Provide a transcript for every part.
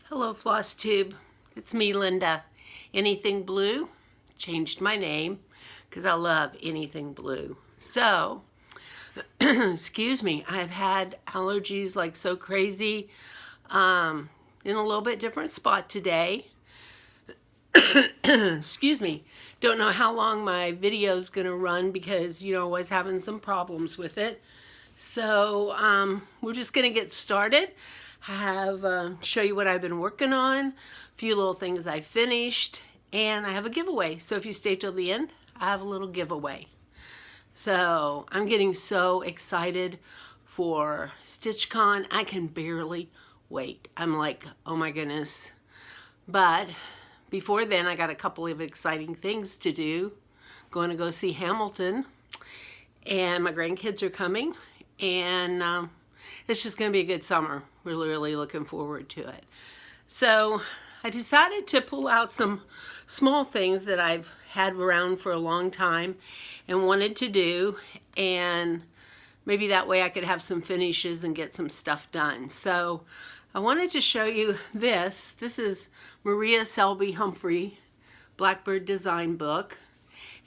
Hello, Floss Tube. It's me, Linda. Anything Blue. Changed my name because I love anything blue. So, excuse me, I've had allergies like so crazy. In a little bit different spot today. Excuse me. Don't know how long my video is going to run because, I was having some problems with it. So, we're just going to get started. I have show you what I've been working on, a few little things I finished, and I have a giveaway. So if you stay till the end, I have a little giveaway. So I'm getting so excited for StitchCon. I can barely wait. I'm like, oh my goodness. But before then, I got a couple of exciting things to do. Going to go see Hamilton, and my grandkids are coming, and it's just going to be a good summer. We're really looking forward to it. So I decided to pull out some small things that I've had around for a long time and wanted to do, and maybe that way I could have some finishes and get some stuff done. So I wanted to show you this. This is Maria Selby Humphrey Blackbird Design Book,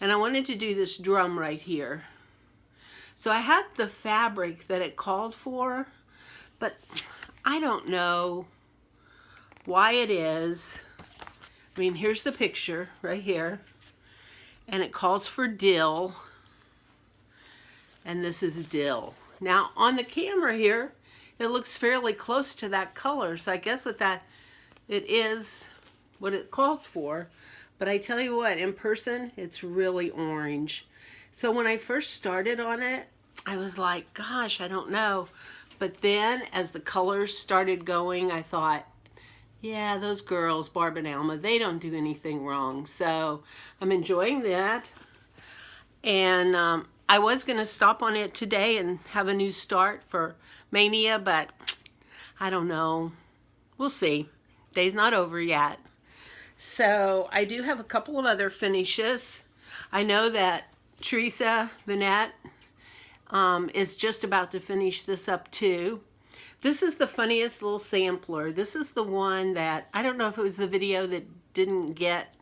and I wanted to do this drum right here. So I had the fabric that it called for, but I don't know why it is. I mean, here's the picture right here, and it calls for dill, and this is dill. Now on the camera here, it looks fairly close to that color, so I guess with that, it is what it calls for. But I tell you what, in person, it's really orange. So when I first started on it, I was like, gosh, I don't know. But then as the colors started going, I thought, yeah, those girls, Barb and Alma, they don't do anything wrong. So I'm enjoying that. And I was going to stop on it today and have a new start for Mania, but I don't know. We'll see. Day's not over yet. So I do have a couple of other finishes. I know that Teresa Vanette is just about to finish this up too. This is the funniest little sampler. This is the one that, I don't know if it was the video that didn't get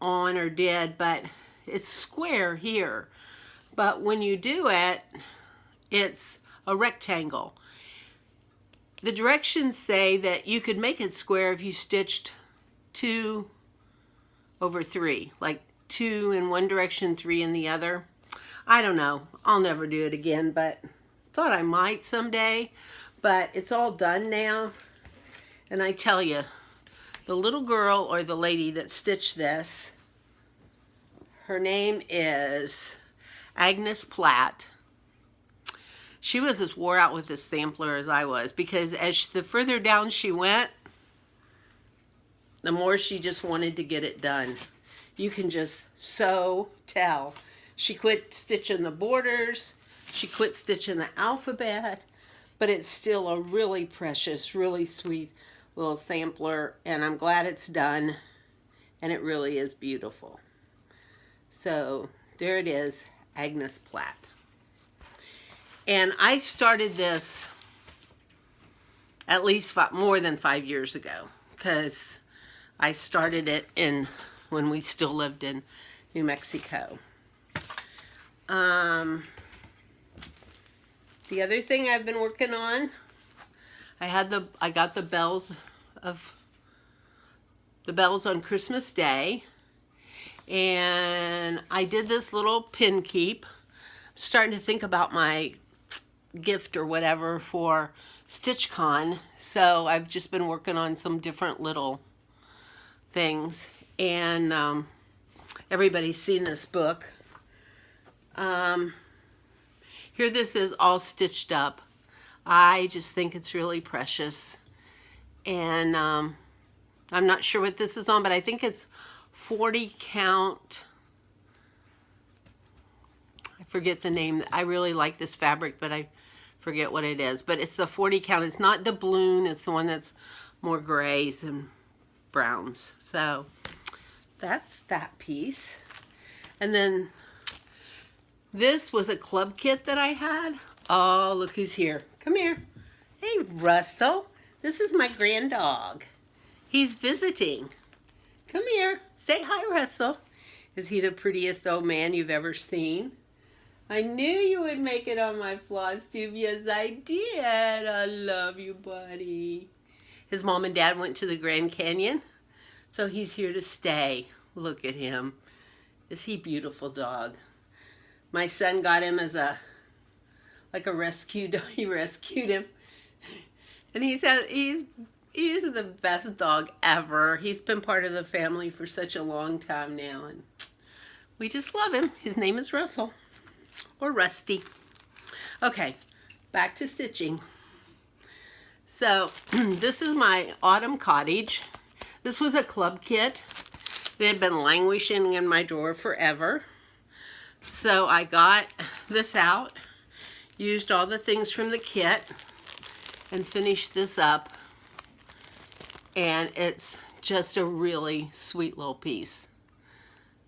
on or did, but it's square here. But when you do it, it's a rectangle. The directions say that you could make it square if you stitched 2 over 3, like 2 in one direction, 3 in the other. I don't know. I'll never do it again, but thought I might someday. But it's all done now. And I tell you, the little girl or the lady that stitched this, her name is Agnes Platt. She was as wore out with this sampler as I was, because the further down she went, the more she just wanted to get it done. You can just so tell. She quit stitching the borders, she quit stitching the alphabet, but it's still a really precious, really sweet little sampler, and I'm glad it's done, and it really is beautiful. So there it is, Agnes Platt. And I started this at least more than 5 years ago, because I started it when we still lived in New Mexico. The other thing I've been working on, I got the bells on Christmas Day, and I did this little pin keep. I'm starting to think about my gift or whatever for StitchCon, so I've just been working on some different little things, and everybody's seen this book. Here this is all stitched up. I just think it's really precious, and I'm not sure what this is on, but I think it's 40 count. I forget the name. I really like this fabric, but I forget what it is, but it's the 40 count. It's not doubloon, it's the one that's more grays and browns. So that's that piece. And then this was a club kit that I had. Oh, look who's here. Come here. Hey, Russell. This is my grand dog. He's visiting. Come here. Say hi, Russell. Is he the prettiest old man you've ever seen? I knew you would make it on my floss tube. Yes, I did. I love you, buddy. His mom and dad went to the Grand Canyon, so he's here to stay. Look at him. Is he a beautiful dog? My son got him as like a rescue dog. He rescued him. And he's the best dog ever. He's been part of the family for such a long time now, and we just love him. His name is Russell, or Rusty. Okay, back to stitching. So this is my autumn cottage. This was a club kit that had been languishing in my drawer forever. So I got this out, used all the things from the kit, and finished this up. And it's just a really sweet little piece.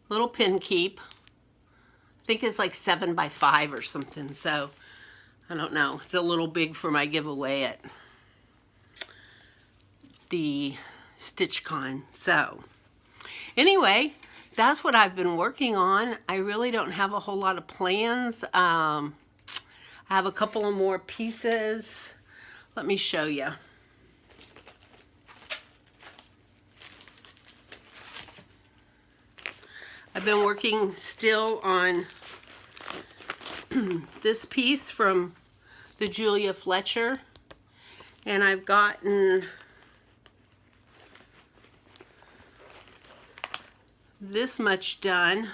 Little pin keep. I think it's like 7 by 5 or something, so I don't know. It's a little big for my giveaway at the StitchCon. So anyway, that's what I've been working on. I really don't have a whole lot of plans. I have a couple of more pieces. Let me show you. I've been working still on this piece from the Julia Fletcher, and I've gotten this much done.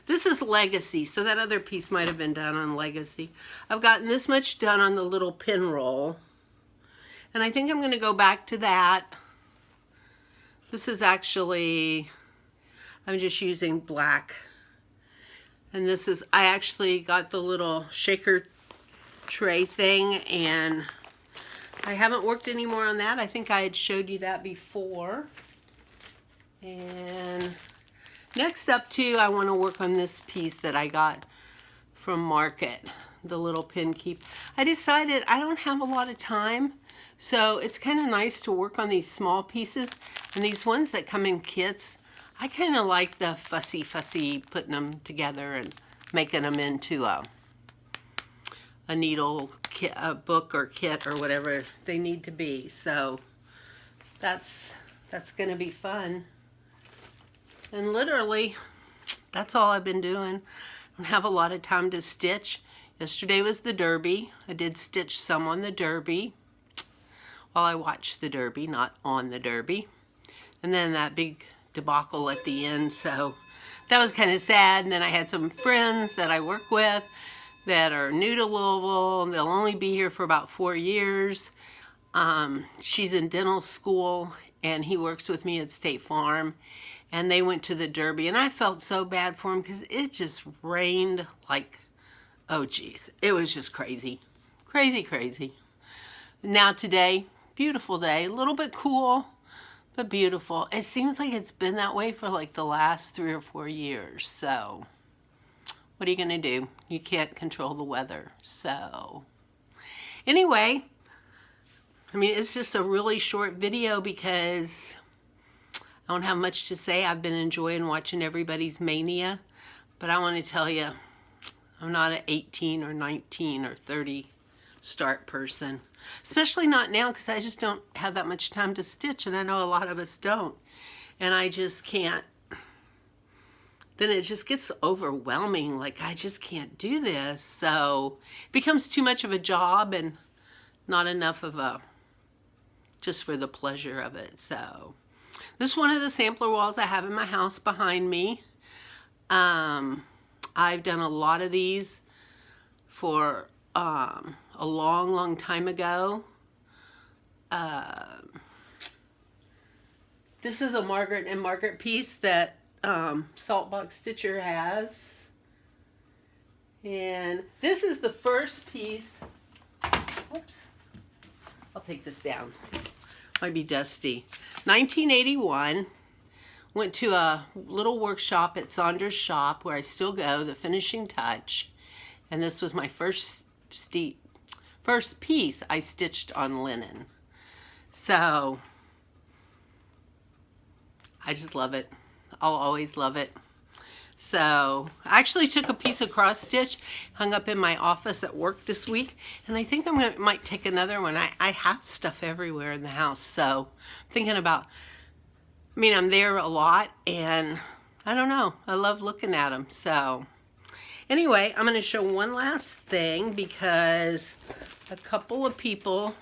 This is Legacy, so that other piece might have been done on Legacy. I've gotten this much done on the little pin roll, and I think I'm going to go back to that. This is actually, I'm just using black, and this is, I actually got the little shaker tray thing, and I haven't worked any more on that. I think I had showed you that before. And next up too, I want to work on this piece that I got from Market, the little pin keep. I decided I don't have a lot of time, so it's kind of nice to work on these small pieces, and these ones that come in kits, I kind of like the fussy putting them together and making them into a needle kit, a book or kit or whatever they need to be. So that's going to be fun. And literally, that's all I've been doing. I don't have a lot of time to stitch. Yesterday was the Derby. I did stitch some on the Derby while I watched the Derby, not on the Derby. And then that big debacle at the end, so that was kind of sad. And then I had some friends that I work with that are new to Louisville. They'll only be here for about 4 years. She's in dental school, and he works with me at State Farm. And they went to the Derby, and I felt so bad for them because it just rained like, oh geez, it was just crazy. Crazy. Now today, beautiful day, a little bit cool, but beautiful. It seems like it's been that way for like the last 3 or 4 years. So what are you gonna do? You can't control the weather. So anyway, I mean, it's just a really short video because I don't have much to say. I've been enjoying watching everybody's mania, but I want to tell you, I'm not an 18 or 19 or 30 start person, especially not now because I just don't have that much time to stitch, and I know a lot of us don't, and I just can't. Then it just gets overwhelming, like I just can't do this, so it becomes too much of a job and not enough of a just for the pleasure of it. So this is one of the sampler walls I have in my house behind me. I've done a lot of these for a long time ago. This is a Margaret and Margaret piece that Saltbox Stitcher has. And this is the first piece. Whoops. I'll take this down. Might be dusty. 1981. Went to a little workshop at Saunders Shop where I still go, the Finishing Touch. And this was my first piece I stitched on linen. So I just love it. I'll always love it. So I actually took a piece of cross stitch, hung up in my office at work this week, and I think might take another one. I have stuff everywhere in the house, so I'm thinking about, I mean, I'm there a lot, and I don't know, I love looking at them. So anyway, I'm going to show one last thing because a couple of people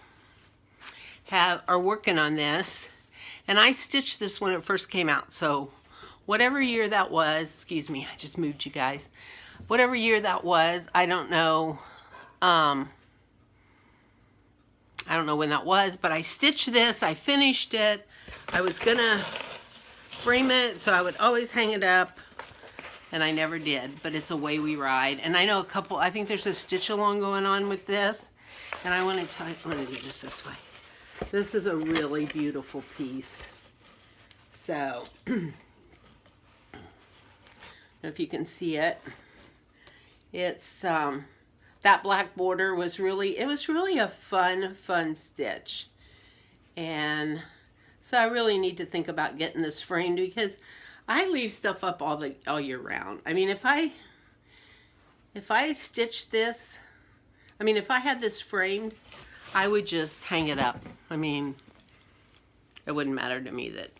are working on this, and I stitched this when it first came out. So whatever year that was, excuse me, I just moved you guys. Whatever year that was, I don't know. I don't know when that was, but I stitched this. I finished it. I was gonna frame it so I would always hang it up, and I never did. But it's Away We Ride, and I know a couple. I think there's a stitch along going on with this, and I want to tell you. I'm gonna do this way. This is a really beautiful piece. So. If you can see it, it's that black border was really, it was really a fun stitch. And so I really need to think about getting this framed because I leave stuff up all year round. I mean, if I stitched this, I mean, if I had this framed, I would just hang it up. I mean, it wouldn't matter to me that,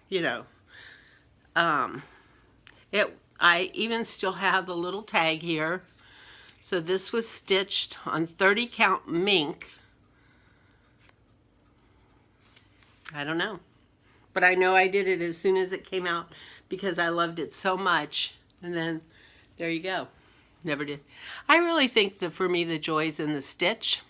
you know, I even still have the little tag here. So this was stitched on 30 count mink. I don't know. But I know I did it as soon as it came out because I loved it so much. And then there you go. Never did. I really think that for me the joy's in the stitch.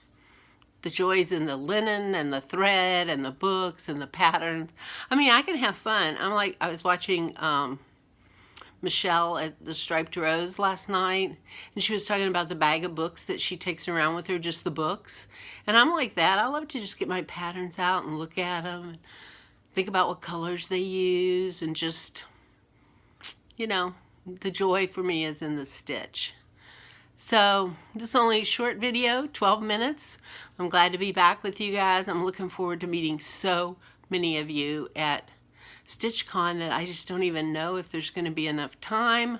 The joy's in the linen and the thread and the books and the patterns. I mean, I can have fun. I was watching Michelle at the Striped Rose last night, and she was talking about the bag of books that she takes around with her, just the books. And I'm like that. I love to just get my patterns out and look at them and think about what colors they use, and just, you know, the joy for me is in the stitch. So this is only a short video, 12 minutes. I'm glad to be back with you guys. I'm looking forward to meeting so many of you at StitchCon that I just don't even know if there's going to be enough time,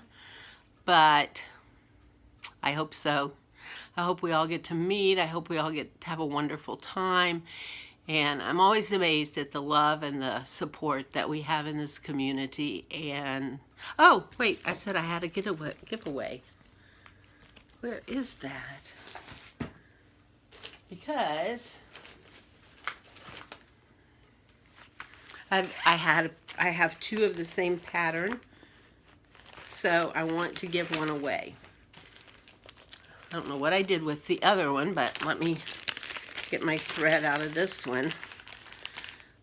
but I hope so. I hope we all get to meet. I hope we all get to have a wonderful time, and I'm always amazed at the love and the support that we have in this community. And oh wait, I said I had a giveaway. Where is that? Because I have two of the same pattern, so I want to give one away. I don't know what I did with the other one, but let me get my thread out of this one.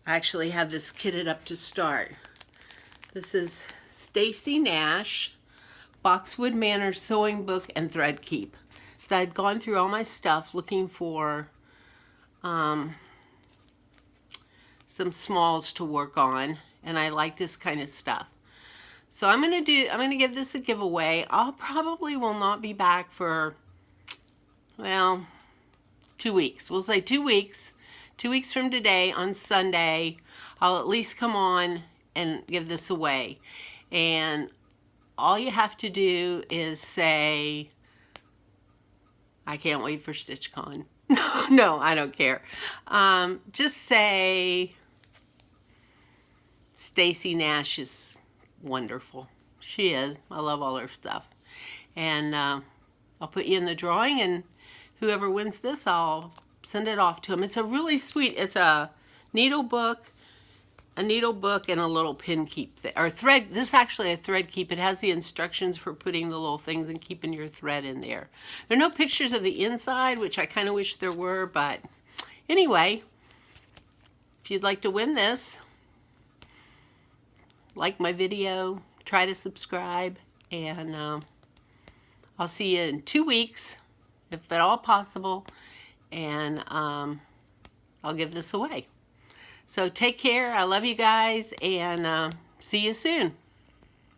I actually have this kitted up to start. This is Stacy Nash, Boxwood Manor Sewing Book and Thread Keep. So I'd gone through all my stuff looking for some smalls to work on, and I like this kind of stuff. So I'm gonna give this a giveaway. I'll probably will not be back for, well, 2 weeks. We'll say 2 weeks. 2 weeks from today on Sunday, I'll at least come on and give this away. And all you have to do is say, I can't wait for StitchCon. No, I don't care. Just say, Stacy Nash is wonderful. She is. I love all her stuff. And I'll put you in the drawing, and whoever wins this, I'll send it off to them. It's a really sweet, it's a needle book and a little pin keep, or thread. This is actually a thread keep. It has the instructions for putting the little things and keeping your thread in there. There are no pictures of the inside, which I kind of wish there were, but anyway, if you'd like to win this, like my video, try to subscribe, and I'll see you in 2 weeks, if at all possible, and I'll give this away. So take care. I love you guys, and see you soon.